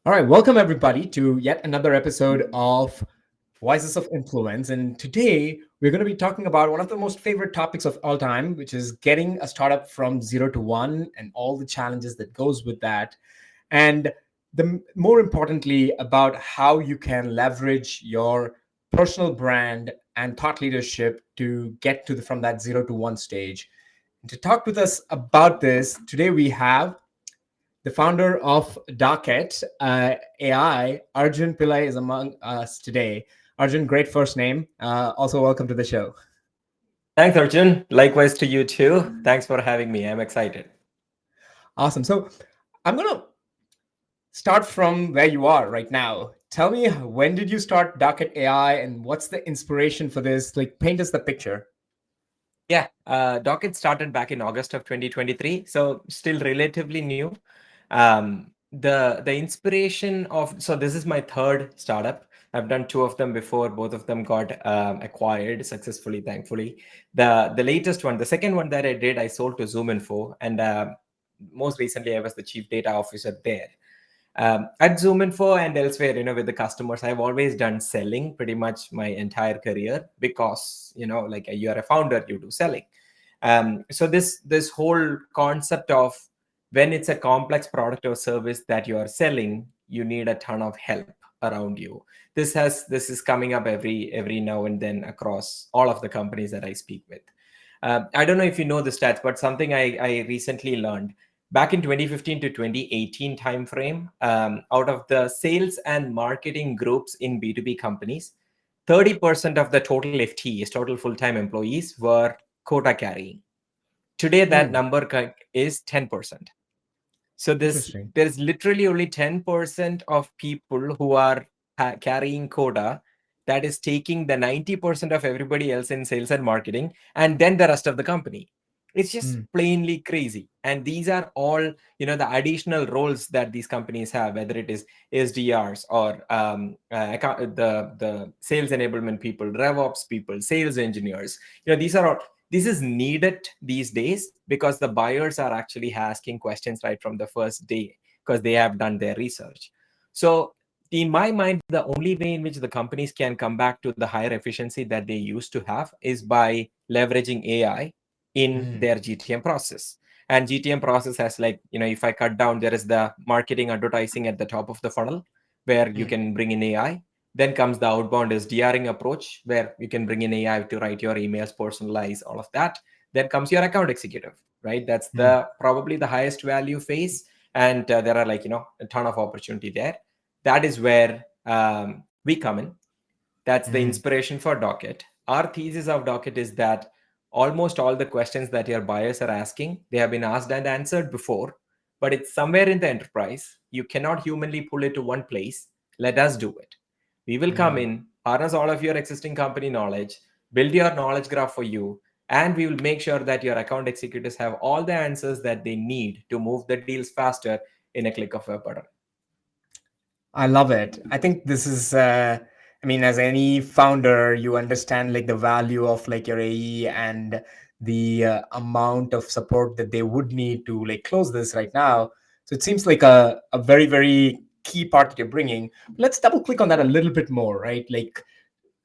All right, welcome everybody to yet another episode of Voices of Influence. And today we're going to be talking about one of the most favorite topics of all time, which is getting a startup from zero to one and all the challenges that goes with that. And more importantly, about how you can leverage your personal brand and thought leadership to get to from that zero to one stage. And to talk with us about this, today we have the founder of Docket AI, Arjun Pillai, is among us today. Arjun, great first name. Also, welcome to the show. Thanks, Arjun. Likewise to you too. Thanks for having me. I'm excited. Awesome. So, I'm going to start from where you are right now. Tell me, when did you start Docket AI and what's the inspiration for this? Like, paint us the picture. Yeah, Docket started back in August of 2023, so still relatively new. The inspiration of this is my third startup. I've done two of them before. Both of them got acquired successfully, thankfully. The latest one, the second one that I did, I sold to ZoomInfo, and most recently I was the chief data officer there. At ZoomInfo and elsewhere, with the customers, I've always done selling pretty much my entire career because, like you're a founder, you do selling. So this whole concept of when it's a complex product or service that you are selling, you need a ton of help around you. This is coming up every now and then across all of the companies that I speak with. I don't know if you know the stats, but something I recently learned back in 2015 to 2018 timeframe, out of the sales and marketing groups in B2B companies, 30% of the total FTEs, total full-time employees, were quota carrying. Today, that Hmm, number is 10%. So interesting. there's literally only 10% of people who are carrying quota that is taking the 90% of everybody else in sales and marketing, and then the rest of the company. It's just Hmm, plainly crazy. And these are all, the additional roles that these companies have, whether it is SDRs or the sales enablement people, RevOps people, sales engineers. These are all this is needed these days because the buyers are actually asking questions right from the first day because they have done their research. So in my mind, the only way in which the companies can come back to the higher efficiency that they used to have is by leveraging AI in hmm, their GTM process. And GTM process has, like, if I cut down, there is the marketing advertising at the top of the funnel where you hmm, can bring in AI. Then comes the outbound SDRing approach, where you can bring in AI to write your emails, personalize all of that. Then comes your account executive, right? That's hmm, the probably the highest value phase, and there are, like, a ton of opportunity there. That is where we come in. That's the hmm. inspiration for Docket. Our thesis of Docket is that almost all the questions that your buyers are asking, they have been asked and answered before, but it's somewhere in the enterprise. You cannot humanly pull it to one place. Let us do it. We will come Hmm. in, harness all of your existing company knowledge, build your knowledge graph for you, and we will make sure that your account executives have all the answers that they need to move the deals faster in a click of a button. I love it. I think this is, I mean, as any founder, you understand like the value of like your AE and the amount of support that they would need to like close this right now. So it seems like a very, very key part that you're bringing. Let's double click on that a little bit more, right? Like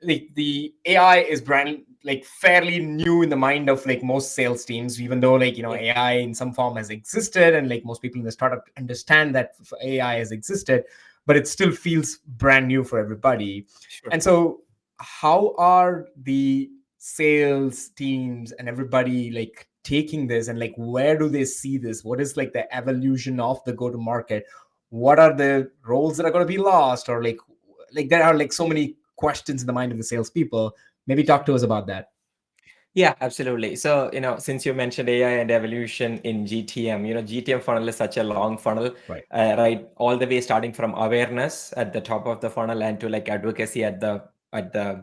the AI is brand like fairly new in the mind of like most sales teams, even though like Yeah, AI in some form has existed and like most people in the startup understand that AI has existed, but it still feels brand new for everybody. sure. And so, how are the sales teams and everybody like taking this and like where do they see this? What is like the evolution of the go to market? What are the roles that are going to be lost or like there are like so many questions in the mind of the salespeople. Maybe talk to us about that. Yeah, absolutely. So, since you mentioned AI and evolution in GTM, GTM funnel is such a long funnel, Right. right? All the way starting from awareness at the top of the funnel and to like advocacy at the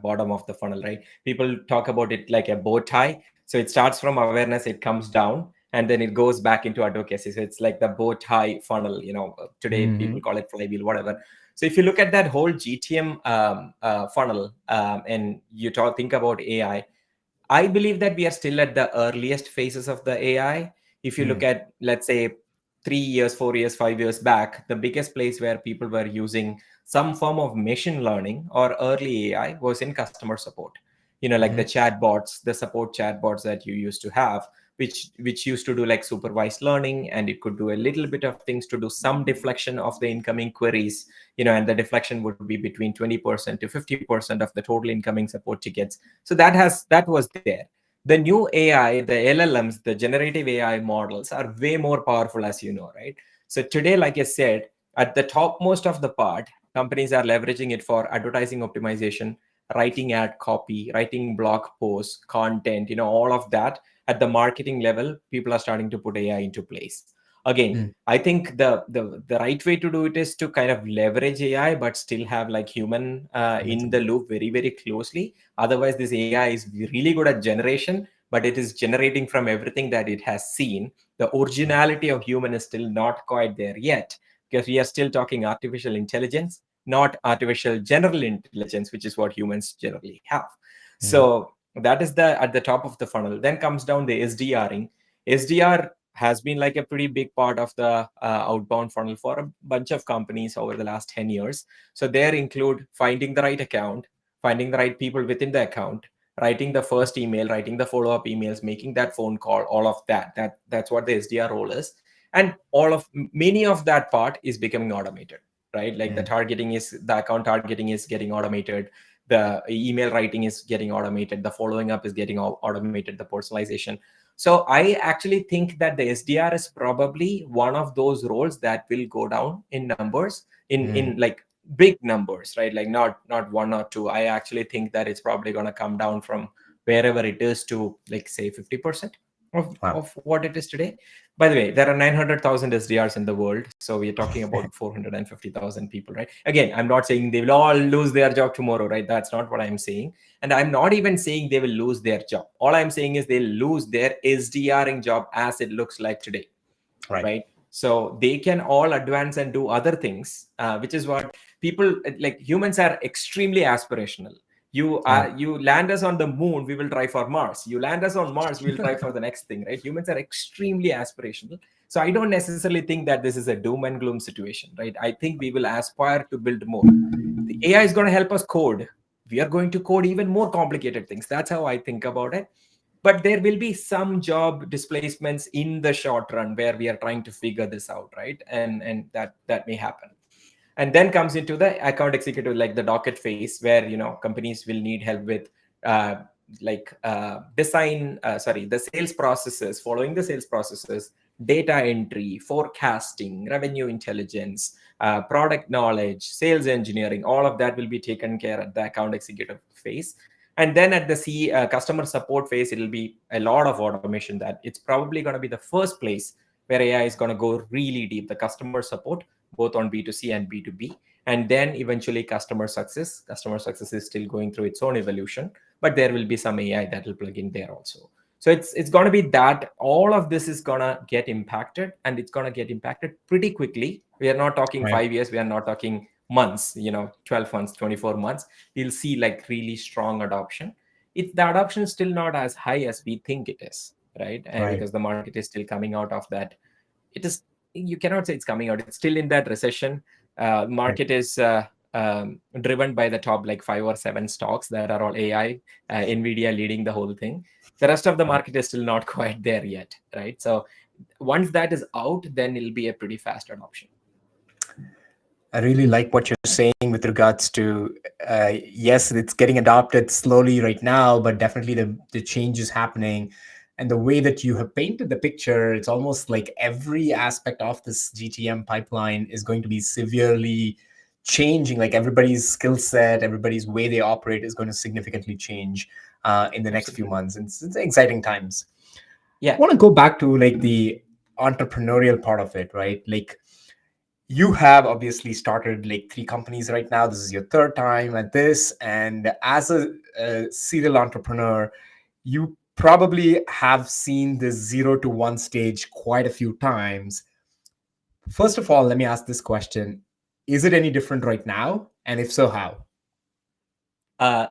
bottom of the funnel, right? People talk about it like a bow tie. So it starts from awareness, it comes down, and then it goes back into advocacy. So it's like the bow tie funnel. Today people Hmm. call it flywheel, whatever. So if you look at that whole GTM funnel, and you think about AI, I believe that we are still at the earliest phases of the AI. If you look Mm. at, let's say, 3 years, 4 years, 5 years back, the biggest place where people were using some form of machine learning or early AI was in customer support. Like the Mhm. chatbots, the support chatbots that you used to have, which used to do like supervised learning, and it could do a little bit of things to do some deflection of the incoming queries, and the deflection would be between 20% to 50% of the total incoming support tickets. So that was there. The new AI, the LLMs, the generative AI models are way more powerful, as you know, right? So today, like I said, at the topmost of the part, companies are leveraging it for advertising optimization, writing ad copy, writing blog posts, content, all of that. At the marketing level, people are starting to put AI into place. Again, Mm. I think the right way to do it is to kind of leverage AI, but still have like human in the loop very, very closely. Otherwise, this AI is really good at generation, but it is generating from everything that it has seen. The originality of human is still not quite there yet, because we are still talking artificial intelligence, not artificial general intelligence, which is what humans generally have. Mm. So that is the at the top of the funnel. Then comes down the SDRing. SDR has been like a pretty big part of the outbound funnel for a bunch of companies over the last 10 years. So there include finding the right account, finding the right people within the account, writing the first email, writing the follow-up emails, making that phone call, all of that's what the SDR role is. And many of that part is becoming automated, right? Like Mm. the account targeting is getting automated, the email writing is getting automated, the following up is getting automated, the personalization. So I actually think that the SDR is probably one of those roles that will go down in numbers, in Mm. like big numbers, right? Like not one or two. I actually think that it's probably going to come down from wherever it is to like say 50% Wow. of what it is today. By the way, there are 900,000 SDRs in the world, so we're talking about 450,000 people, right? Again, I'm not saying they will all lose their job tomorrow, right? That's not what I'm saying. And I'm not even saying they will lose their job. All I'm saying is they'll lose their SDRing job as it looks like today, Right. right? So they can all advance and do other things, which is what people like. Humans are extremely aspirational. Yeah. You land us on the moon, we will try for Mars. You land us on Mars, we will try for the next thing, right? Humans are extremely aspirational. So I don't necessarily think that this is a doom and gloom situation, right? I think we will aspire to build more. The AI is going to help us code. We are going to code even more complicated things. That's how I think about it. But there will be some job displacements in the short run where we are trying to figure this out, right? And that may happen. And then comes into the account executive, like the docket phase, where companies will need help with uh, the sales processes, following the sales processes, data entry, forecasting, revenue intelligence, product knowledge, sales engineering. All of that will be taken care at the account executive phase. And then at the customer support phase, it'll be a lot of automation. That it's probably going to be the first place where AI is going to go really deep, the customer support, both on B2C and B2B. And then eventually customer success. Customer success is still going through its own evolution, but there will be some AI that will plug in there also. So it's going to be that all of this is going to get impacted, and it's going to get impacted pretty quickly. We are not talking Right. 5 years. We are not talking months, 12 months, 24 months. We'll see like really strong adoption. The adoption is still not as high as we think it is, right? And Right. because the market is still coming out of that, it is, you cannot say it's coming out, it's still in that recession. Right. Market is driven by the top like 5 or 7 stocks that are all AI, Nvidia leading the whole thing. The rest of the Right. market is still not quite there yet, right? So once that is out, then it'll be a pretty fast adoption. I really like what you're saying with regards to yes, it's getting adopted slowly right now, but definitely the change is happening. And the way that you have painted the picture, it's almost like every aspect of this GTM pipeline is going to be severely changing. Like everybody's skill set, everybody's way they operate is going to significantly change in the next few Absolutely. months. It's exciting times. I Yeah. want to go back to like the entrepreneurial part of it, right? Like you have obviously started like 3 companies right now. This is your third time at this. And as a serial entrepreneur, you probably have seen this 0 to 1 stage quite a few times. First of all, let me ask this question. Is it any different right now? And if so, how?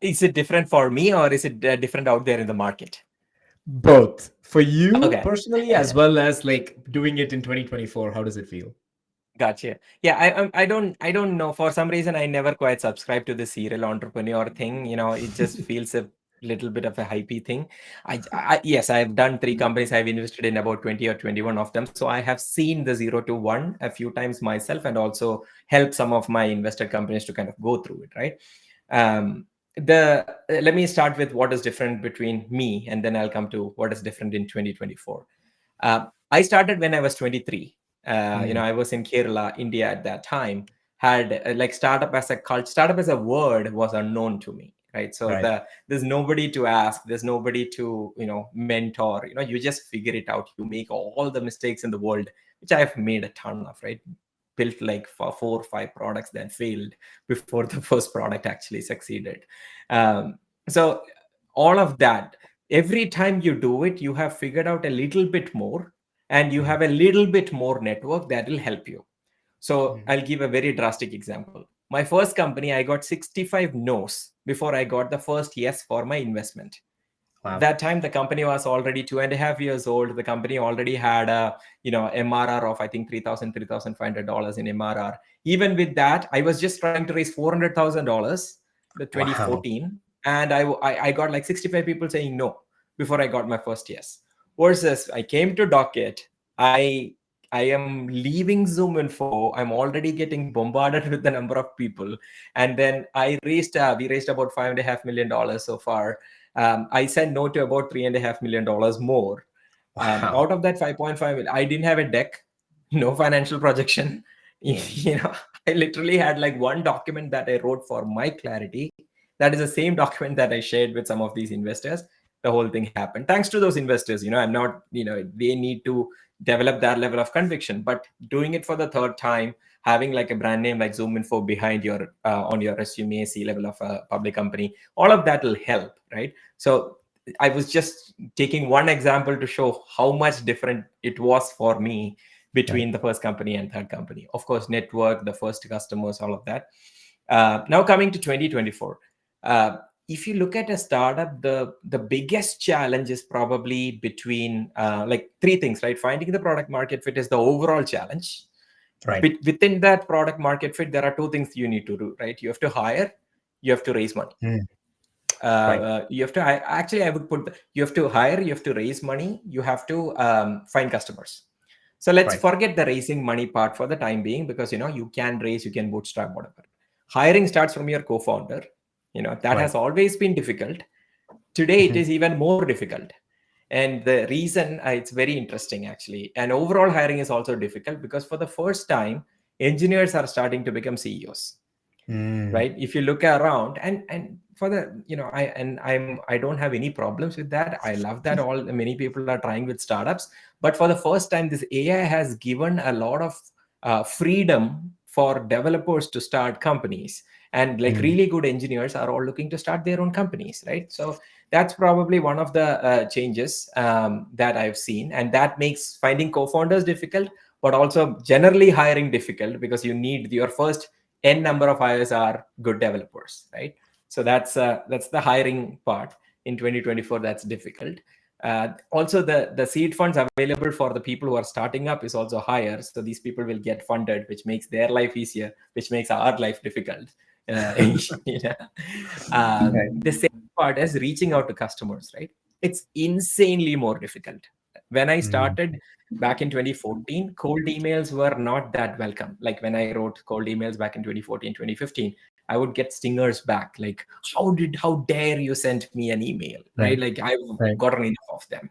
Is it different for me, or is it different out there in the market? Both for you Okay. personally as well as like doing it in 2024. How does it feel? Gotcha. Yeah, I don't know. For some reason, I never quite subscribe to the serial entrepreneur thing. It just feels a little bit of a hypey thing. Yes, I've done three companies. I've invested in about 20 or 21 of them. So I have seen the 0 to 1 a few times myself, and also helped some of my invested companies to kind of go through it, right? The Let me start with what is different between me, and then I'll come to what is different in 2024. I started when I was 23. Mm, I was in Kerala, India at that time. Had like startup as a word was unknown to me, right? So right. there's nobody to ask, there's nobody to mentor. You just figure it out. You make all the mistakes in the world, which I've made a ton of, right? Built like 4 or 5 products that failed before the first product actually succeeded. So all of that, every time you do it, you have figured out a little bit more, and you Mm, have a little bit more network that will help you. So mm. I'll give a very drastic example. My first company, I got 65 no's before I got the first yes for my investment. Wow. That time the company was already 2.5 years old. The company already had a MRR of, I think, $3,500 in MRR. Even with that, I was just trying to raise $400,000 the Wow. 2014, and I got like 65 people saying no before I got my first yes. Versus I came to Docket, I am leaving Zoom Info. I'm already getting bombarded with the number of people, and then we raised about $5.5 million so far. I said no to about $3.5 million more. Wow. Out of that 5.5 million, I didn't have a deck, no financial projection. Mm, I literally had like one document that I wrote for my clarity. That is the same document that I shared with some of these investors. The whole thing happened thanks to those investors. I'm not, they need to develop that level of conviction. But doing it for the third time, having like a brand name like ZoomInfo behind your on your resume, C level of a public company, all of that will help, right? So I was just taking one example to show how much different it was for me right. between the first company and third company. Of course, network, the first customers, all of that. Now coming to 2024, uh, if you look at a startup, the biggest challenge is probably between like three things, right? Finding the product market fit is the overall challenge. Right. Within that product market fit, there are two things you need to do, right? You have to hire, you have to raise money. Mm, right. You have to I would put you have to hire, you have to raise money, you have to find customers. So let's Right. forget the raising money part for the time being, because you can raise, you can bootstrap, whatever. Hiring starts from your co-founder. That Right. has always been difficult. Today it Mhm, is even more difficult. And the reason, it's very interesting actually. And overall hiring is also difficult because for the first time, engineers are starting to become CEOs, mm, right? If you look around, and for the I don't have any problems with that. I love that all many people are trying with startups. But for the first time, this AI has given a lot of freedom for developers to start companies, and like mm, really good engineers are all looking to start their own companies, right? So that's probably one of the changes that I've seen, and that makes finding co-founders difficult, but also generally hiring difficult, because you need your first n number of hires are good developers, right? So that's the hiring part in 2024. That's difficult. Also, the seed funds available for the people who are starting up is also higher. So these people will get funded, which makes their life easier, which makes our life difficult. You know? right. The second part is reaching out to customers, right? It's insanely more difficult. When I Mm, started back in 2014, cold emails were not that welcome. Like when I wrote cold emails back in 2014, 2015, I would get stingers back, like, how dare you send me an email, right? right. Like I've Right. gotten enough of them.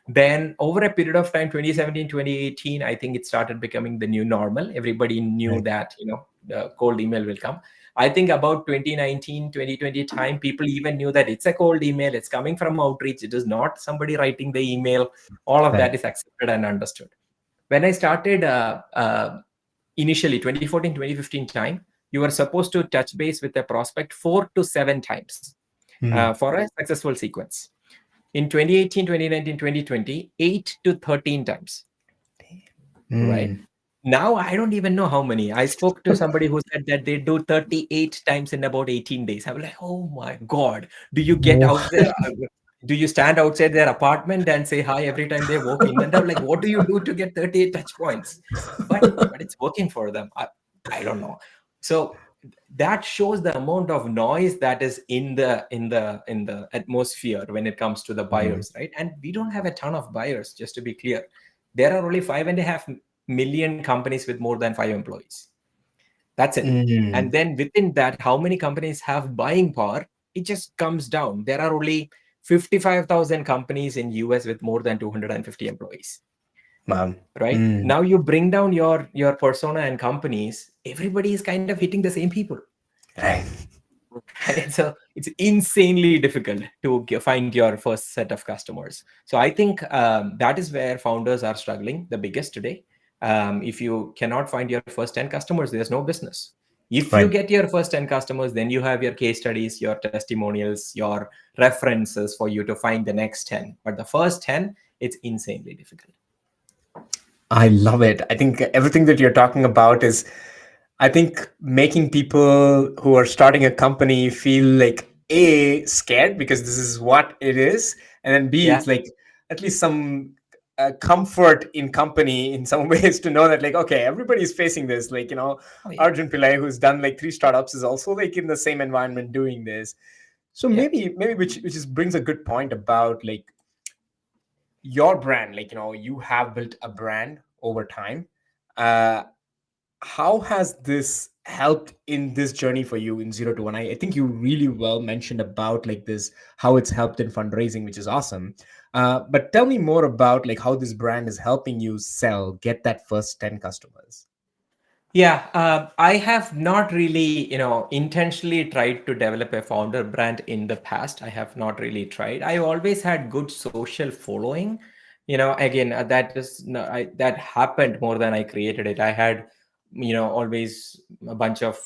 Then over a period of time, 2017, 2018, I think it started becoming the new normal. Everybody knew Right. that, the cold email will come. I think about 2019, 2020 time, people even knew that it's a cold email, it's coming from outreach, it is not somebody writing the email. All of that Right. is accepted and understood. When I started initially 2014, 2015 time, you were supposed to touch base with a prospect 4 to 7 times Mm, for a successful sequence. In 2018, 2019, 2020, 8 to 13 times, right? mm. Now I don't even know how many. I spoke to somebody who said that they do 38 times in about 18 days. I was like, oh my God, do you get Oh, out there? do you stand outside their apartment and say hi every time they walk in and out? Like, what do you do to get 38 touch points? But it's working for them. I don't know. So that shows the amount of noise that is in the atmosphere when it comes to the Mm. buyers, right? And we don't have a ton of buyers, just to be clear. There are only 5.5 million companies with more than 5 employees. That's it. And Mm. then within that, how many companies have buying power? It just comes down. There are only 55,000 companies in US with more than 250 employees, Wow. right? Mm. Now you bring down your persona and companies, everybody is kind of hitting the same people. Right. Right? So it's insanely difficult to find your first set of customers. So I think that is where founders are struggling the biggest today. If you cannot find your first 10 customers, there's no business. If you Right. get your first 10 customers, then you have your case studies, your testimonials, your references for you to find the next 10. But the first 10, it's insanely difficult. I love it. I think everything that you're talking about is, I think, making people who are starting a company feel like A, scared because this is what it is, and then B, Yeah. it's like at least some comfort in company in some ways to know that, like, okay, everybody's facing this. Like, Oh, yeah. Arjun Pillai, who's done like three startups, is also like in the same environment doing this. So Yeah. maybe which just brings a good point about like your brand. Like, you have built a brand over time. uh how has this helped in this journey for you in 0 to 1? I think you really well mentioned about like this, how it's helped in fundraising, which is awesome. But tell me more about like how this brand is helping you sell, get that first 10 customers. Yeah, I have not really, intentionally tried to develop a founder brand in the past. I have not really tried. I always had good social following. Again, that happened more than I created it. I had, always a bunch of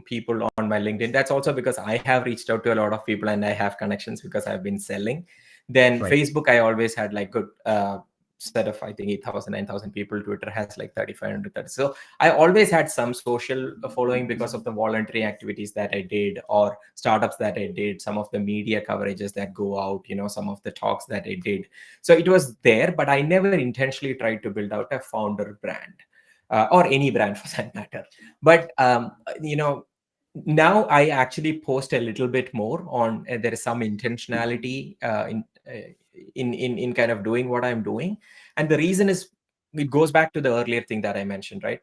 people on my LinkedIn. That's also because I have reached out to a lot of people and I have connections because I've been selling. Then Right. Facebook, I always had like good set of, I think, 8,000, 9,000 people. Twitter has like 3,500, 30. So I always had some social following because of the voluntary activities that I did, or startups that I did, some of the media coverages that go out, some of the talks that I did. So it was there, but I never intentionally tried to build out a founder brand, or any brand for that matter. But now I actually post a little bit more on. There is some intentionality in kind of doing what I'm doing, and the reason is, it goes back to the earlier thing that I mentioned, right?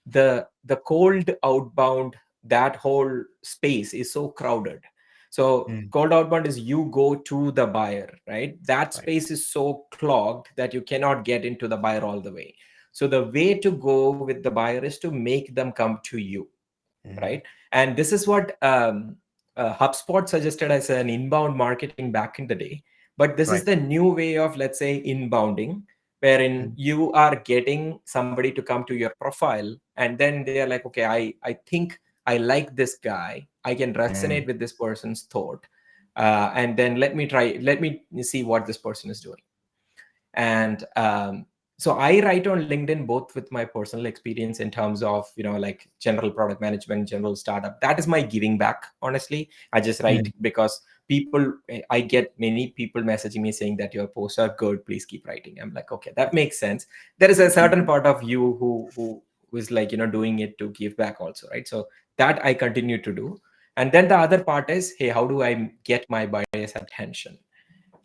The cold outbound, that whole space is so crowded. So Mm. cold outbound is you go to the buyer, right? That Right. space is so clogged that you cannot get into the buyer all the way. So the way to go with the buyer is to make them come to you, Mm. right? And this is what HubSpot suggested as an inbound marketing back in the day. But this is Right. the new way of, let's say, inbounding, wherein Mm. you are getting somebody to come to your profile, and then they are like, okay, I think I like this guy. I can resonate Mm. with this person's thought, and then let me see what this person is doing. And so I write on LinkedIn both with my personal experience in terms of, like general product management, general startup. That is my giving back, honestly. I just write Mm. because people, I get many people messaging me saying that your posts are good, please keep writing. I'm like, okay, that makes sense. There is a certain part of you who is like, doing it to give back also, right? So that I continue to do. And then the other part is, hey, how do I get my buyer's attention,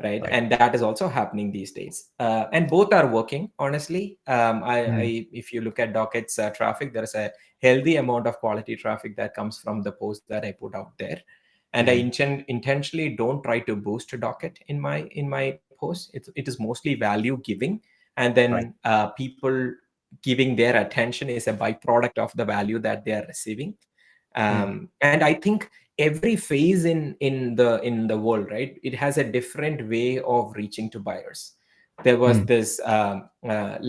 right? Right. And that is also happening these days, and both are working, honestly. Mm. If you look at Docket's traffic, there is a healthy amount of quality traffic that comes from the post that I put out there. And I Mm. intentionally don't try to boost Docket in my post. It is mostly value giving, and then Right. people giving their attention is a byproduct of the value that they are receiving. Mm. And I think every phase in the world, right, it has a different way of reaching to buyers. There was Mm. this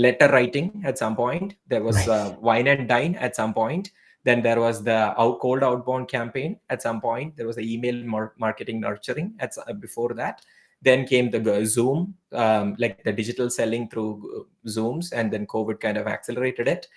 letter writing at some point. There was Right. wine and dine at some point. Then there was the cold outbound campaign at some point. There was the email marketing nurturing before that. Then came the Zoom, like the digital selling through Zooms, and then COVID kind of accelerated it.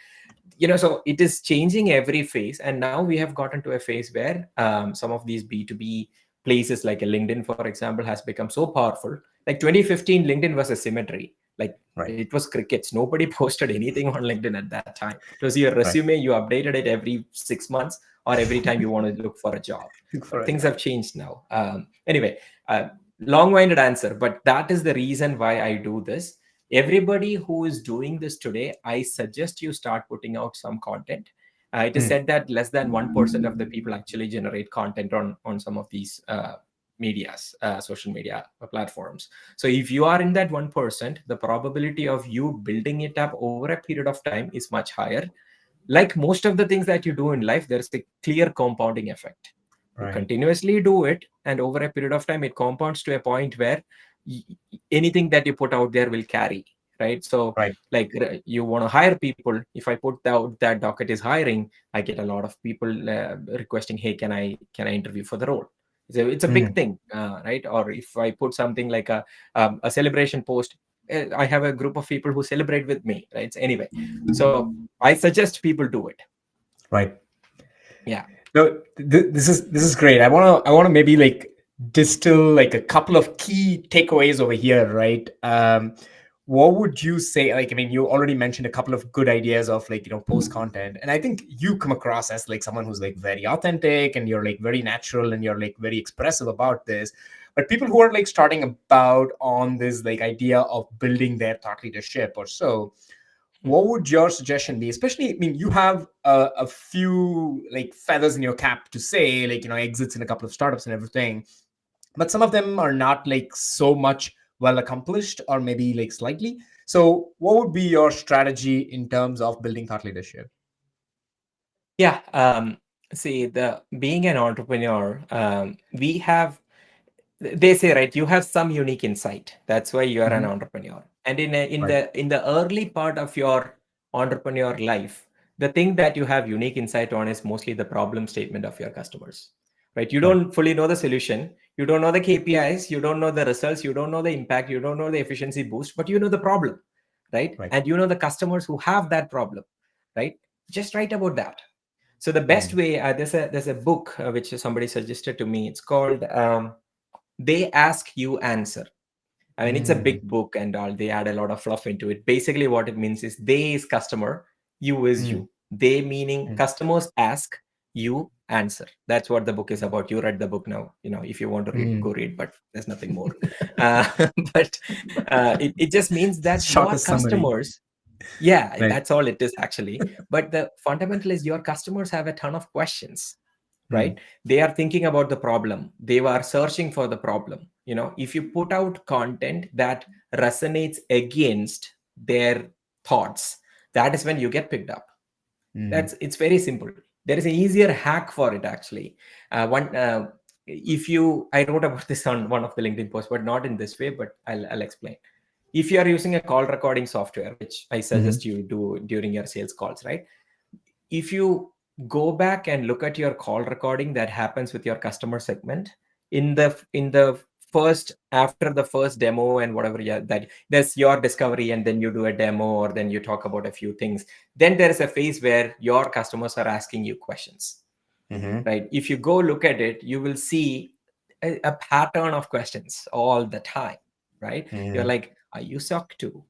So it is changing every phase, and now we have gotten to a phase where some of these B2B places like a LinkedIn, for example, has become so powerful. Like 2015, LinkedIn was a symmetry. Like Right. it was crickets. Nobody posted anything on LinkedIn at that time. It was your Right. resume. You updated it every 6 months or every time you want to look for a job. Look for But a things job. have changed now. Anyway, long-winded answer, but that is the reason why I do this. Everybody who is doing this today, I suggest you start putting out some content. It is Mm. said that less than 1% of the people actually generate content on some of these medias, social media platforms. So if you are in that 1%, the probability of you building it up over a period of time is much higher. Like most of the things that you do in life, there's a clear compounding effect. You Right. continuously do it, and over a period of time, it compounds to a point where anything that you put out there will carry, right? So, Right. like you want to hire people. If I put out that Docket is hiring, I get a lot of people requesting, "Hey, can I interview for the role?" It's a big Mm. thing, right? Or if I put something like a celebration post, I have a group of people who celebrate with me, right? So anyway, so I suggest people do it. Right. Yeah. No, this is great. I wanna maybe like distill like a couple of key takeaways over here, right? What would you say? Like, I mean, you already mentioned a couple of good ideas of like post content, and I think you come across as like someone who's like very authentic, and you're like very natural, and you're like very expressive about this. But people who are like starting about on this like idea of building their thought leadership or so, what would your suggestion be? Especially, I mean, you have a few like feathers in your cap to say, like exits in a couple of startups and everything, but some of them are not like so much well accomplished, or maybe like slightly. So what would be your strategy in terms of building thought leadership? Yeah. See, the being an entrepreneur, we have, they say, right, you have some unique insight. That's why you are an Hmm. entrepreneur. And in Right. the early part of your entrepreneur life, the thing that you have unique insight on is mostly the problem statement of your customers. Right? You Right. don't fully know the solution, you don't know the KPIs, you don't know the results, you don't know the impact, you don't know the efficiency boost, but you know the problem, right? Right. And you know the customers who have that problem, right? Just write about that. So the best Mm. way, there's a book which somebody suggested to me. It's called They Ask You Answer. I mean, it's a Mm. big book and all. They add a lot of fluff into it. Basically, what it means is they is customer, you is Mm. you. They meaning Mm. customers ask, you answer. That's what the book is about. You read the book now. If you want to read, Mm. go read. But there's nothing more. Uh, but it just means that your Shortest summary. customers, yeah, Right. that's all it is actually. But the fundamental is your customers have a ton of questions, Mm. right? They are thinking about the problem, they are searching for the problem. If you put out content that resonates against their thoughts, that is when you get picked up. Mm. It's very simple. There is an easier hack for it actually. One If you, I wrote about this on one of the LinkedIn posts, but not in this way, but I'll explain. If you are using a call recording software, which I Hmm. suggest you do during your sales calls, right? If you go back and look at your call recording that happens with your customer segment in the first, after the first demo and whatever, yeah, that there's your discovery, and then you do a demo, or then you talk about a few things. Then there is a phase where your customers are asking you questions, Hmm. right? If you go look at it, you will see a pattern of questions all the time, right? You're Hmm. like, are you SOC 2?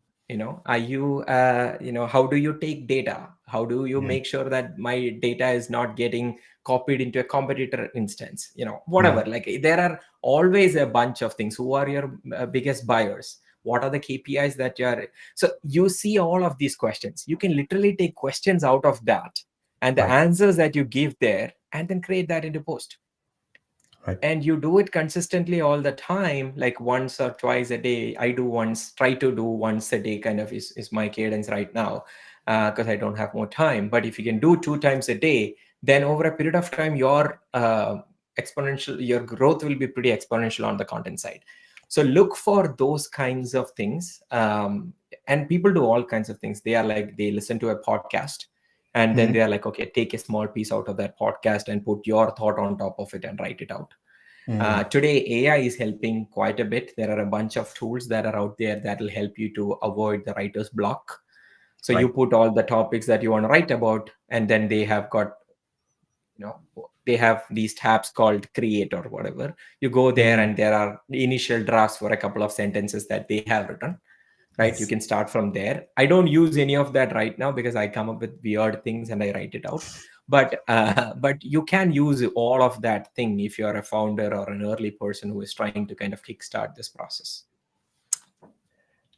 Are you how do you take data? How do you Hmm. make sure that my data is not getting copied into a competitor instance? Hmm. Whatever. Like, there are always a bunch of things. Who are your biggest buyers? What are the KPIs that you are? So you see all of these questions. You can literally take questions out of that and the Right. answers that you give there, and then create that into post. Right. And you do it consistently all the time, like once or twice a day. I do once, try to do once a day, kind of is my cadence right now, because I don't have more time. But if you can do 2 times a day, then over a period of time, your growth will be pretty exponential on the content side. So look for those kinds of things. And people do all kinds of things. They are like, they listen to a podcast, and then Hmm. they are like, okay, take a small piece out of that podcast and put your thought on top of it and write it out. Hmm. Today, AI is helping quite a bit. There are a bunch of tools that are out there that will help you to avoid the writer's block. So you Right. put all the topics that you want to write about, and then they have got they have these tabs called create or whatever. You go there Mm, and there are initial drafts for a couple of sentences that they have written, right? You yes. can start from there. I don't use any of that right now because I come up with weird things and I write it out. But you can use all of that thing if you're a founder or an early person who is trying to kind of kickstart this process.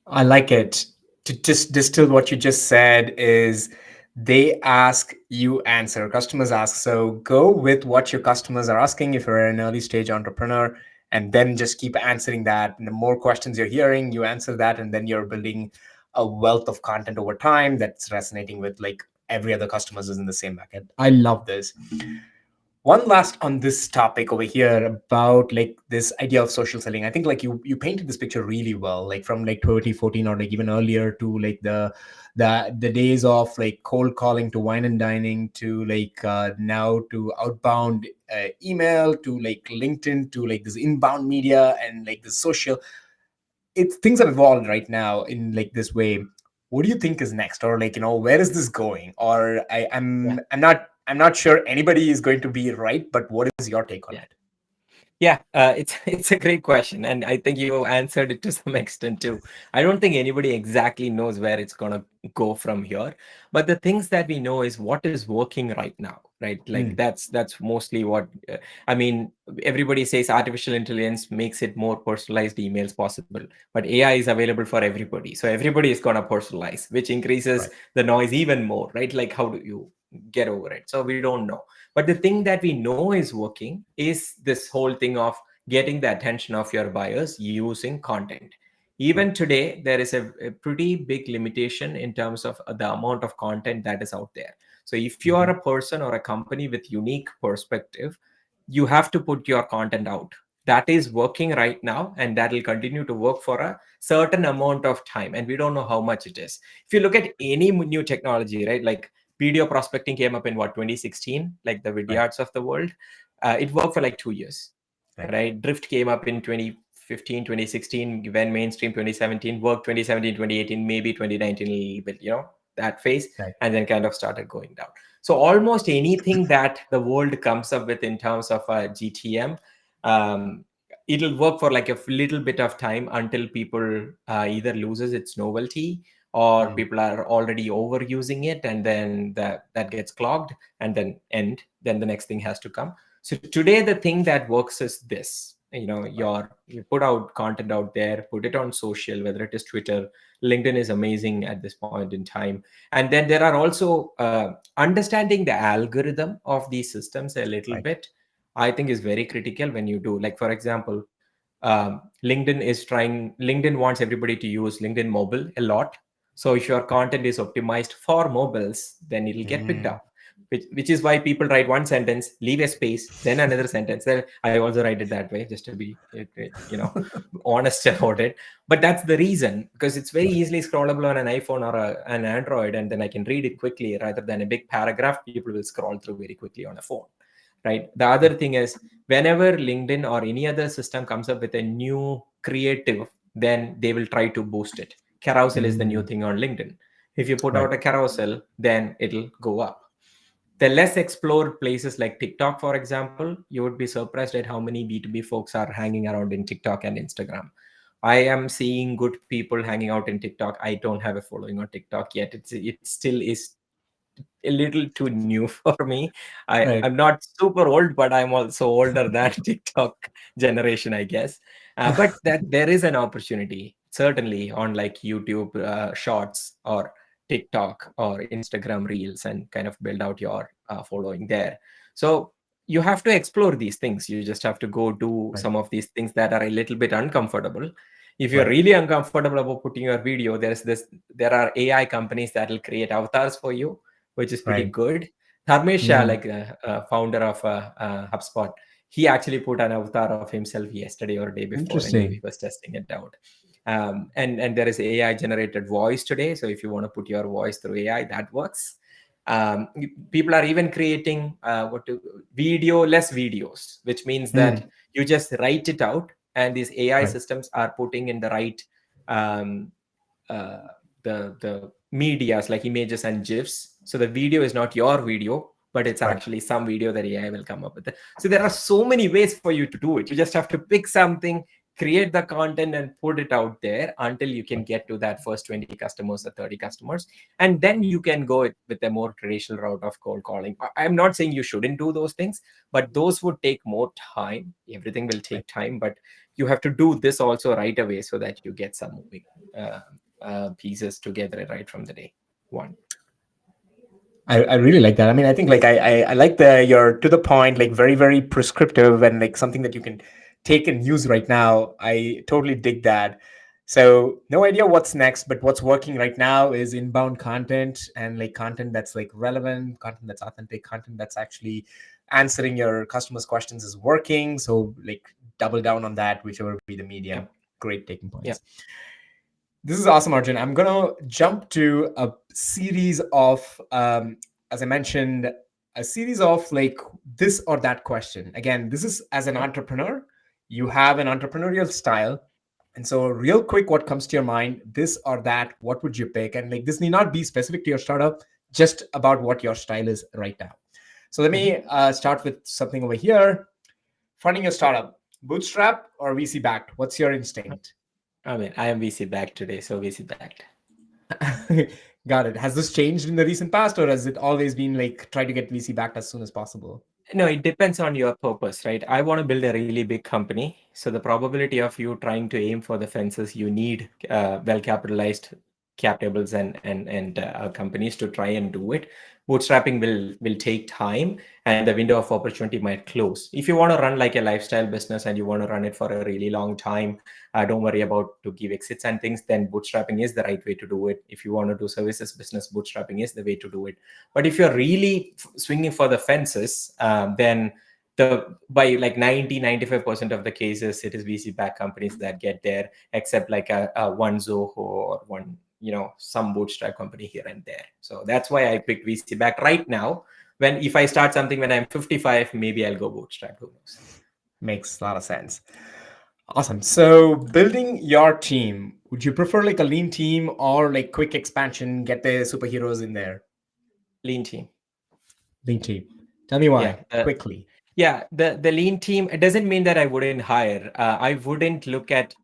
I like it. To just distill what you just said is they ask, you answer. Customers ask. So go with what your customers are asking if you're an early stage entrepreneur, and then just keep answering that. And the more questions you're hearing, you answer that, and then you're building a wealth of content over time that's resonating with like every other customers is in the same bucket. I love this. One last on this topic over here about like this idea of social selling. I think like you painted this picture really well, like from like 2014 or like even earlier to like the days of like cold calling to wine and dining to like now to outbound email to like LinkedIn to like this inbound media and like the social. It's things have evolved right now in like this way. What do you think is next, or like where is this going? Or I'm not sure anybody is going to be right, but what is your take on Yeah. it? Yeah, it's a great question, and I think you answered it to some extent too. I don't think anybody exactly knows where it's gonna go from here, but the things that we know is what is working right now, right? Like Mm, that's mostly what I mean. Everybody says artificial intelligence makes it more personalized emails possible, but AI is available for everybody, so everybody is gonna personalize, which increases right. the noise even more, right? Like how do you get over it? So we don't know, but the thing that we know is working is this whole thing of getting the attention of your buyers using content. Right. Even today, there is a pretty big limitation in terms of the amount of content that is out there. So if you are Hmm. a person or a company with unique perspective, you have to put your content out. That is working right now, and that will continue to work for a certain amount of time. And we don't know how much it is. If you look at any new technology, right, like video prospecting came up in what, 2016, like the Right. Vidyards of the world. It worked for like 2 years, Right. right? Drift came up in 2015, 2016, went mainstream 2017, worked 2017, 2018, maybe 2019 a little bit, that phase, Right. and then kind of started going down. So almost anything that the world comes up with in terms of GTM, um, it'll work for like a little bit of time until people either loses its novelty or Mm, people are already overusing it, and then that gets clogged and then the next thing has to come. So today the thing that works is this. right. You put out content out there, put it on social, whether it is Twitter. LinkedIn is amazing at this point in time. And then there are also understanding the algorithm of these systems a little Right. bit, I think is very critical. When you do, like, for example, LinkedIn wants everybody to use LinkedIn mobile a lot. So if your Right. content is optimized for mobiles, then it'll get picked Mm, up. Which is why people write one sentence, leave a space, then another sentence. Then I also write it that way, just to be, honest about it. But that's the reason, because it's very right. easily scrollable on an iPhone or an Android, and then I can read it quickly rather than a big paragraph. People will scroll through very quickly on a phone, right? The other thing is, whenever LinkedIn or any other system comes up with a new creative, then they will try to boost it. Carousel is the new Mm, thing on LinkedIn. If you put right. out a carousel, then it'll go up. The less explored places like TikTok, for example, you would be surprised at how many B2B folks are hanging around in TikTok and Instagram. I am seeing good people hanging out in TikTok. I don't have a following on TikTok yet. It still is a little too new for me. Right. I'm not super old, but I'm also older than TikTok generation, I guess. But that there is an opportunity certainly on like YouTube Shorts or TikTok or Instagram Reels, and kind of build out your following there. So you have to explore these things. You just have to go do Right. some of these things that are a little bit uncomfortable. If you're Right. really uncomfortable about putting your video, there are AI companies that will create avatars for you, which is pretty Right. good. Dharmesha, Mm, like founder of HubSpot, he actually put an avatar of himself yesterday or day before, and he interesting. was testing it out. And there is AI generated voice today, so if you want to put your voice through AI, that works. People are even creating less videos, which means that Mm, you just write it out, and these AI right. systems are putting in the right um, uh, the medias like images and gifs. So the video is not your video, but it's Right. actually some video that AI will come up with. So there are so many ways for you to do it. You just have to pick something, create the content, and put it out there until you can get to that first 20 customers or 30 customers. And then you can go with a more traditional route of cold calling. I'm not saying you shouldn't do those things, but those would take more time. Everything will Right. take time, but you have to do this also right away so that you get some moving pieces together right from the day one. I really like that. I mean, I think like I like the you're to the point, like very, very prescriptive and like something that you can take and use right now. I totally dig that. So no idea what's next, but what's working right now is inbound content and like content that's like relevant, content that's authentic, content that's actually answering your customers' questions is working. So like double down on that, whichever be the Yeah. medium. Great taking Yeah. points. This is awesome, Arjun. I'm gonna jump to a series of, as I mentioned, a series of like this or that question. Again, this is as an Okay. entrepreneur, you have an entrepreneurial style, and so real quick, what comes to your mind? This or that? What would you pick? And like this need not be specific to your startup, just about what your style is right now. So let Mhm. me start with something over here. Funding your startup, bootstrap or VC backed? What's your instinct? I mean, I am VC backed today, so VC backed. Got it. Has this changed in the recent past, or has it always been like try to get VC backed as soon as possible? No, it depends on your purpose, right? I want to build a really big company. So the probability of you trying to aim for the fences, you need well capitalized cap tables and companies to try and do it. Bootstrapping will take time, and the window of opportunity might close. If you want to run like a lifestyle business and you want to run it for a really long time, don't worry about to give exits and things. Then bootstrapping is the right way to do it. If you want to do services business, bootstrapping is the way to do it. But if you're really swinging for the fences, then the by like 90-95% of the cases, it is VC backed companies that get there, except like a one Zoho or one, some bootstrap company here and there. So that's why I picked VC back right now. When if I start something when I'm 55, maybe I'll go bootstrap. Who knows? Makes a lot of sense. Awesome. So building your team, would you prefer like a lean team or like quick expansion, get the superheroes in there? Lean team. Lean team. Tell me Yeah. why, quickly. Yeah, the lean team, it doesn't mean that I wouldn't hire. I wouldn't look at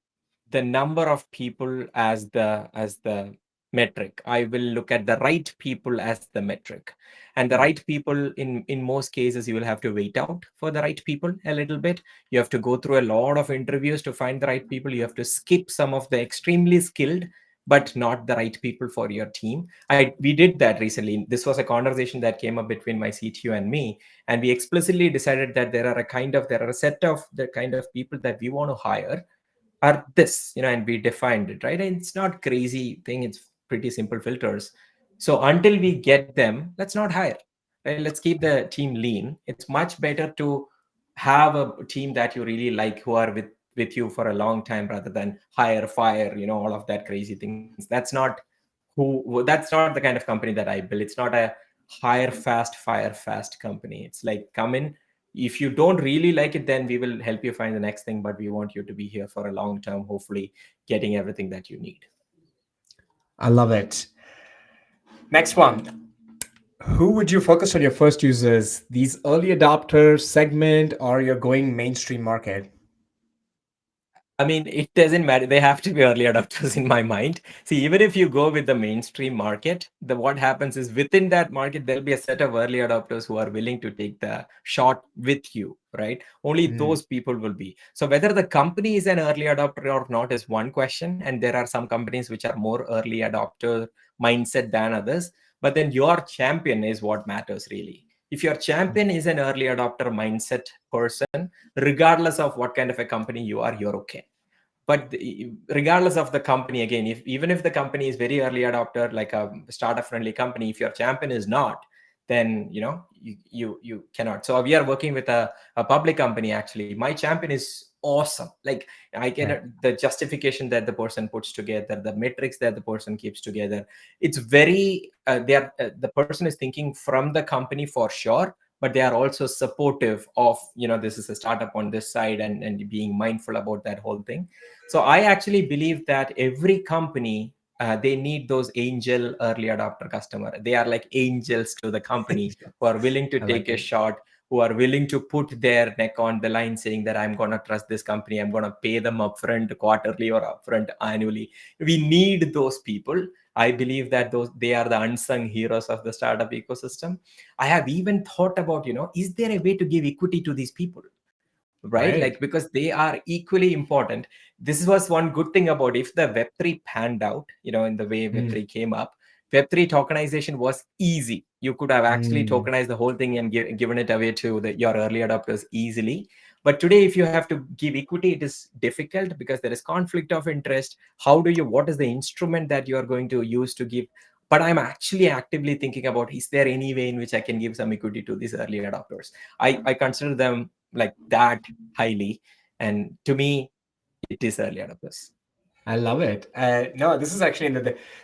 the number of people as the metric. I will look at the right people as the metric. And the Hmm. right people, in most cases, you will have to wait out for the right people a little bit. You have to go through a lot of interviews to find the right people. You have to skip some of the extremely skilled but not the right people for your team. We did that recently. This was a conversation that came up between my CTO and me, and we explicitly decided that there are a set of the kind of people that we want to hire are this, and we defined it, right? And it's not crazy thing. It's pretty simple filters. So until we get them, let's not hire, right? Let's keep the team lean. It's much better to have a team that you really like, who are with you for a long time, rather than hire, fire, all of that crazy things. That's not the kind of company that I build. It's not a hire fast, fire fast company. It's like, come in, if you don't really like it, then we will help you find the next thing, but we want you to be here for a long term, hopefully getting everything that you need. I love it. Next one. Who would you focus on your first users? These early adopter segment or you're going mainstream market? I mean, it doesn't matter. They have to be early adopters in my mind. See, even if you go with the mainstream market, what happens is within that market, there'll be a set of early adopters who are willing to take the shot with you, right? Only Mm, those people will be. So whether the company is an early adopter or not is one question. And there are some companies which are more early adopter mindset than others. But then your champion is what matters really. If your champion is an early adopter mindset person, regardless of what kind of a company you are, you're okay. But regardless of the company, again, if even if the company is very early adopter, like a startup friendly company, if your champion is not, then you cannot. So we are working with a public company. Actually, my champion is awesome. Like, I right. can, the justification that the person puts together, the metrics that the person keeps together, it's very the person is thinking from the company for sure, but they are also supportive of, this is a startup on this side, and being mindful about that whole thing. So I actually believe that every company they need those angel early adopter customer. They are like angels to the company who are willing to I take like a it. shot, who are willing to put their neck on the line saying that I'm going to trust this company, I'm going to pay them upfront quarterly or upfront annually. We need those people. I believe that those they are the unsung heroes of the startup ecosystem. I have even thought about, is there a way to give equity to these people? Right, Right. like, because they are equally important. This was one good thing about, if the web3 panned out, in the way Mm, web3 came up, web3 tokenization was easy. You could have actually mm. tokenized the whole thing and given it away to your early adopters easily. But today, if you have to give equity, it is difficult because there is conflict of interest. What is the instrument that you are going to use to give? But I'm actually actively thinking about, is there any way in which I can give some equity to these early adopters? I consider them like that highly, and to me, it is early adopters. I love it. No, this is actually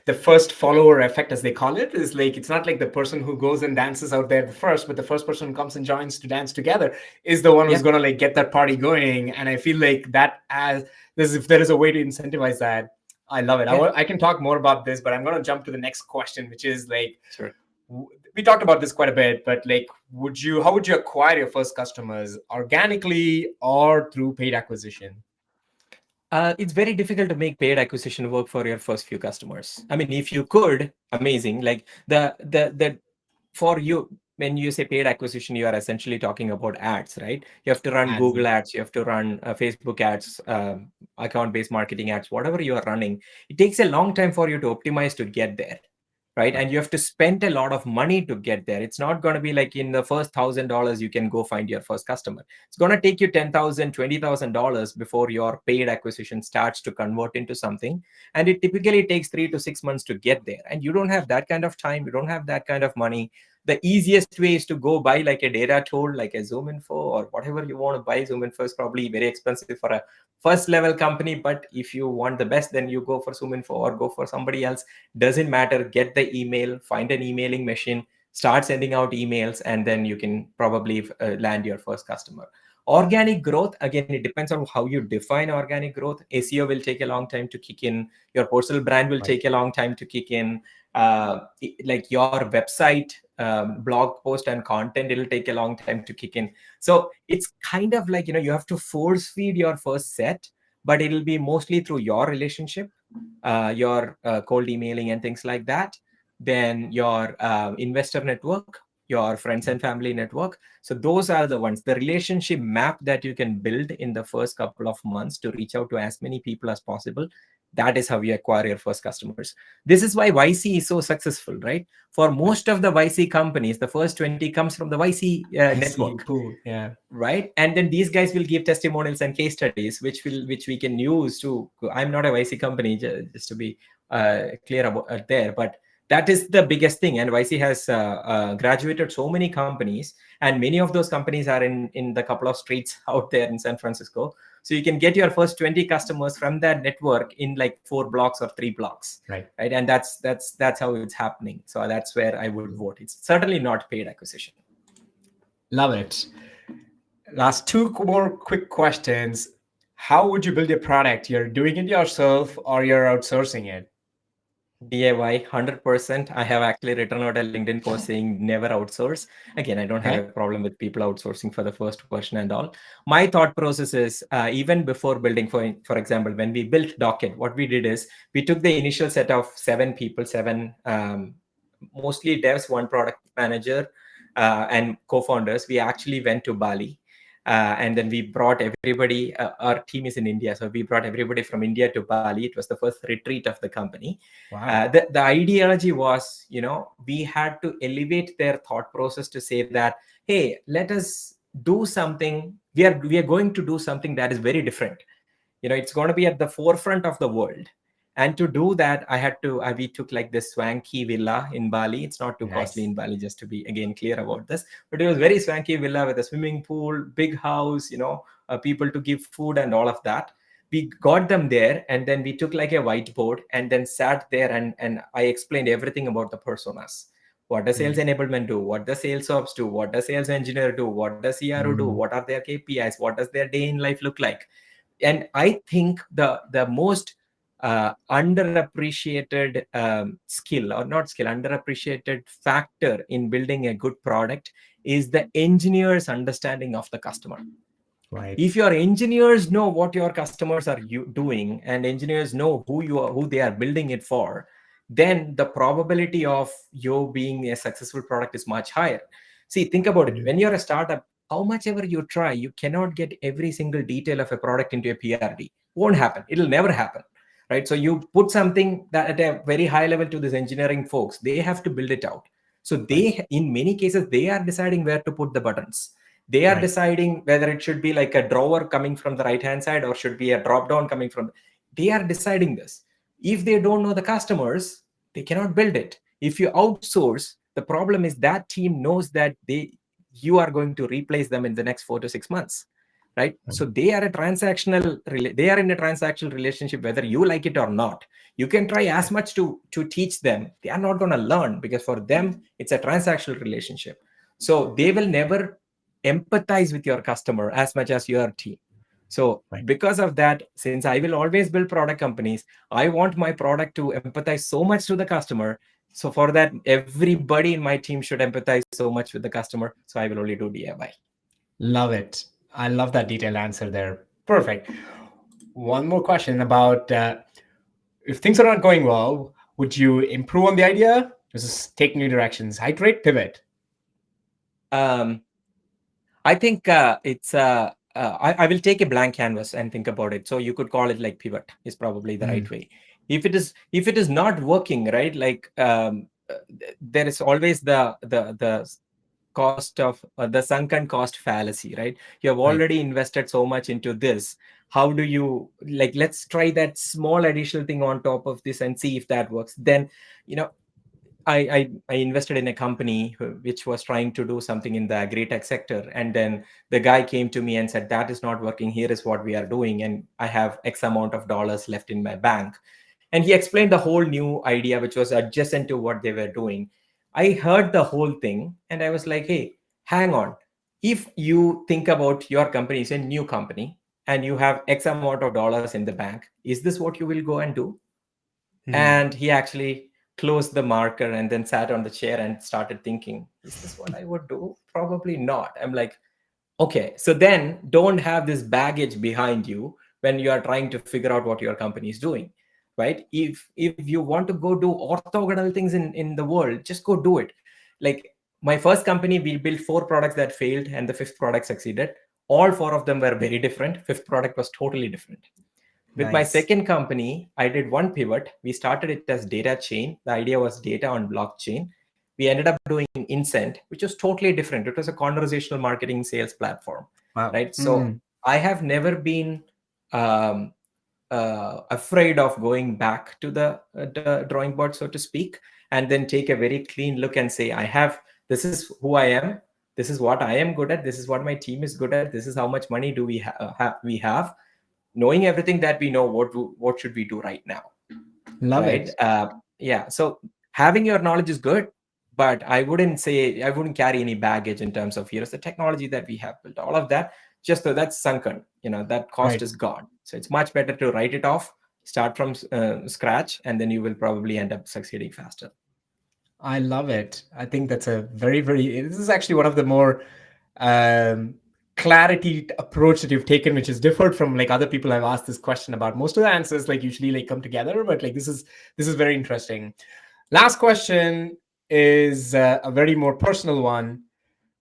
the first follower effect, as they call it, is like it's not like the person who goes and dances out there the first, but the first person who comes and joins to dance together is the one who's Yeah, gonna like get that party going. And I feel like that as this, if there is a way to incentivize that, I love it. yeah, I can talk more about this, but I'm gonna jump to the next question, which is like sure. we talked about this quite a bit, but like, how would you acquire your first customers, organically or through paid acquisition? It's very difficult to make paid acquisition work for your first few customers. I mean, if you could, amazing. Like the for you, when you say paid acquisition, you are essentially talking about ads, right? You have to run Ads, Google ads, you have to run Facebook ads, account-based marketing ads, whatever you are running. It takes a long time for you to optimize to get there, right? right? And you have to spend a lot of money to get there. It's not going to be like in the first $1,000 you can go find your first customer. It's going to take you $10,000, $20,000 before your paid acquisition starts to convert into something. And it typically takes 3 to 6 months to get there. And you don't have that kind of time, you don't have that kind of money. The easiest way is to go buy like a data tool, like a ZoomInfo or whatever you want to buy. ZoomInfo is probably very expensive for a first level company, but if you want the best, then you go for ZoomInfo or go for somebody else. Doesn't matter. Get the email, find an emailing machine, start sending out emails, and then you can probably land your first customer. Organic growth, again, it depends on how you define organic growth. SEO will take a long time to kick in. Your personal brand will Right. take a long time to kick in. Like your website, blog post and content, it'll take a long time to kick in. So it's kind of like, you have to force feed your first set, but it'll be mostly through your relationship, your cold emailing and things like that, then your investor network, your friends and family network. So those are the ones, the relationship map that you can build in the first couple of months to reach out to as many people as possible. That is how you acquire your first customers. This is why YC is so successful, right? For Right. most of the YC companies, the first 20 comes from the YC I see. network, Cool. Yeah. right? And then these guys will give testimonials and case studies which we can use to, I'm not a YC company, just to be clear about there, but that is the biggest thing. And YC has graduated so many companies, and many of those companies are in the couple of streets out there in San Francisco. So you can get your first 20 customers from that network in like 4 blocks or 3 blocks, Right. right? And that's how it's happening. So that's where I would vote. It's certainly not paid acquisition. Love it. Last two more quick questions. How would you build your product? You're doing it yourself or you're outsourcing it? DIY, 100%. I have actually written out a LinkedIn post saying never outsource. Again, I don't have a Okay. problem with people outsourcing for the first version and all. My thought process is even before building, for example, when we built Docket, what we did is we took the initial set of 7 people, seven mostly devs, one product manager, and co-founders. We actually went to Bali. And then we brought everybody, our team is in India. So we brought everybody from India to Bali. It was the first retreat of the company. Wow. The ideology was, we had to elevate their thought process to say that, hey, let us do something. We are going to do something that is very different. It's going to be at the forefront of the world. And to do that, we took like this swanky villa in Bali. It's not too costly Nice. in Bali, just to be again clear about this. But it was very swanky villa with a swimming pool, big house, people to give food and all of that. We got them there, and then we took like a whiteboard and then sat there, and I explained everything about the personas. What does sales Mm. enablement do? What does sales ops do? What does sales engineer do? What does CRO do? Mm. What are their KPIs? What does their day in life look like? And I think the most underappreciated skill, or not skill, underappreciated factor in building a good product is the engineer's understanding of the customer. Right. If your engineers know what your customers are doing, and engineers know who they are building it for, then the probability of you being a successful product is much higher. See, think about it. Mm. When you're a startup, how much ever you try, you cannot get every single detail of a product into a PRD. Won't happen. It'll never happen. Right. So you put something that at a very high level to this engineering folks, they have to build it out. So Right. they, in many cases, they are deciding where to put the buttons. They are Right. deciding whether it should be like a drawer coming from the right hand side or should be a drop down coming from. They are deciding this. If they don't know the customers, they cannot build it. If you outsource, the problem is that team knows that you are going to replace them in the next 4 to 6 months, right? Right. So they are in a transactional relationship whether you like it or not. You can try as much to teach them, they are not going to learn, because for them it's a transactional relationship. So they will never empathize with your customer as much as your team. So Right. because of that, since I will always build product companies, I want my product to empathize so much to the customer. So for that, everybody in my team should empathize so much with the customer. So I will only do DIY. Love it. I love that detailed answer there. Perfect. One more question about if things are not going well, would you improve on the idea? Just take new directions, iterate, pivot. um, I think I will take a blank canvas and think about it. So you could call it like pivot is probably the right Mm. way. If it is not working, right? Like there is always the cost of the sunken cost fallacy, right? You have Right. already invested so much into this. How do you, like, let's try that small additional thing on top of this and see if that works. Then, you know, I invested in a company which was trying to do something in the agri-tech sector, and then the guy came to me and said, "That is not working. Here is what we are doing, and I have X amount of dollars left in my bank." And he explained the whole new idea, which was adjacent to what they were doing. I heard the whole thing, and I was like, "Hey, hang on. If you think about your company is a new company, and you have X amount of dollars in the bank, is this what you will go and do?" Mm. And he actually closed the marker and then sat on the chair and started thinking, is this what I would do? Probably not. I'm like, okay, so then don't have this baggage behind you when you are trying to figure out what your company is doing, right? If you want to go do orthogonal things in the world, just go do it. Like my first company, we built 4 products that failed and the 5th product succeeded. All 4 of them were very different. 5th product was totally different. With my Nice. second company, I did one pivot. We started it as data chain. The idea was data on blockchain. We ended up doing Incent, which was totally different. It was a conversational marketing sales platform, Wow. right? So Mm. I have never been um, afraid of going back to the drawing board, so to speak, and then take a very clean look and say, this is who I am. This is what I am good at. This is what my team is good at. This is how much money do we have. Knowing everything that we know, what should we do right now, Love right? it. Yeah, so having your knowledge is good, but I wouldn't carry any baggage in terms of, here's the technology that we have built, all of that, just so that's sunken, that cost Right. is gone. So it's much better to write it off, start from scratch, and then you will probably end up succeeding faster. I love it. I think that's a very, very, this is actually one of the more um, clarity approach that you've taken, which is different from like other people I've asked this question about. Most of the answers like usually like come together, but like this is very interesting. Last question is a very more personal one.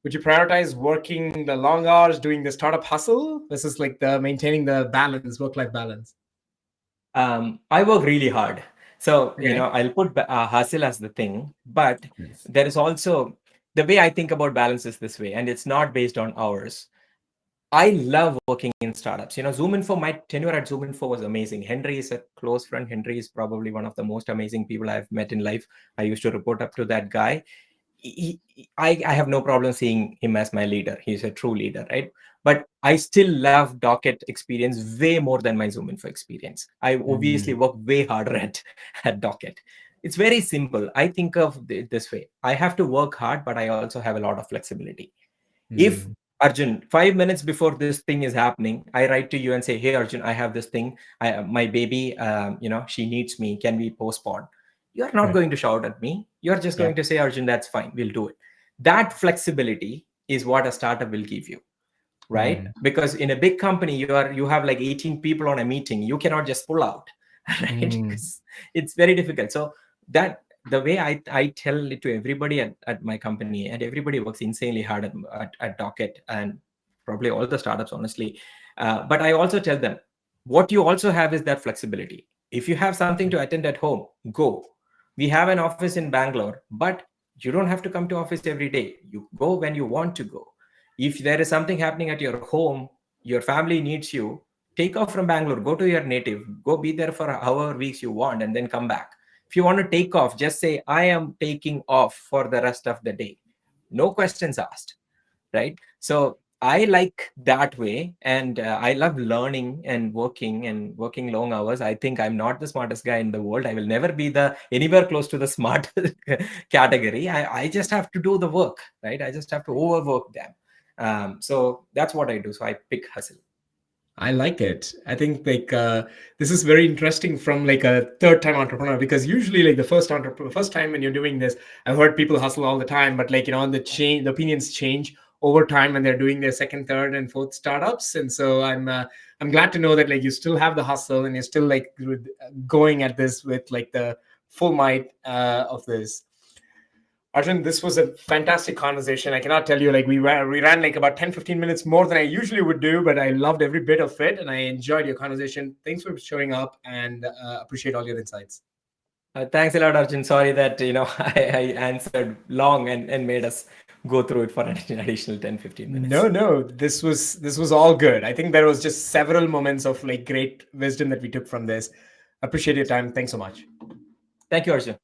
Would you prioritize working the long hours doing the startup hustle versus like the maintaining the balance, work-life balance? I work really hard. So, Okay. I'll put hustle as the thing, but Nice. there is also the way I think about balance is this way, and it's not based on hours. I love working in startups. Zoom Info, my tenure at Zoom Info was amazing. Henry is a close friend. Henry is probably one of the most amazing people I've met in life. I used to report up to that guy. I have no problem seeing him as my leader. He's a true leader, right? But I still love Docket experience way more than my Zoom Info experience. I obviously Mm, work way harder at Docket. It's very simple. I think of it this way. I have to work hard, but I also have a lot of flexibility. If mm. Arjun, 5 minutes before this thing is happening, I write to you and say, "Hey, Arjun, I have this thing. My baby, she needs me. Can we postpone?" You're not Right. going to shout at me. You're just Yeah. going to say, "Arjun, that's fine. We'll do it." That flexibility is what a startup will give you, right? Mm. Because in a big company, you have like 18 people on a meeting. You cannot just pull out, right? Mm. Because it's very difficult. So that the way I tell it to everybody at my company, and everybody works insanely hard at Docket and probably all the startups, honestly. But I also tell them, what you also have is that flexibility. If you have something to attend at home, go. We have an office in Bangalore, but you don't have to come to office every day. You go when you want to go. If there is something happening at your home, your family needs you, take off from Bangalore, go to your native, go be there for however weeks you want, and then come back. If you want to take off, just say, "I am taking off for the rest of the day." No questions asked, right? So I like that way, and I love learning and working long hours. I think I'm not the smartest guy in the world. I will never be the anywhere close to the smart category. I just have to do the work, right? I just have to overwork them. So that's what I do. So I pick hustle. I like it. I think like this is very interesting from like a third time entrepreneur, because usually like the first time when you're doing this, I've heard people hustle all the time, but like the opinions change over time when they're doing their second, third, and fourth startups. And so I'm glad to know that like you still have the hustle and you're still like going at this with like the full might of this. Arjun, this was a fantastic conversation. I cannot tell you, like, we ran like about 10, 15 minutes more than I usually would do, but I loved every bit of it and I enjoyed your conversation. Thanks for showing up and appreciate all your insights. Thanks a lot, Arjun. Sorry that I answered long and made us go through it for an additional 10-15 minutes. No, this was all good. I think there was just several moments of like great wisdom that we took from this. Appreciate your time. Thanks so much. Thank you, Arjun.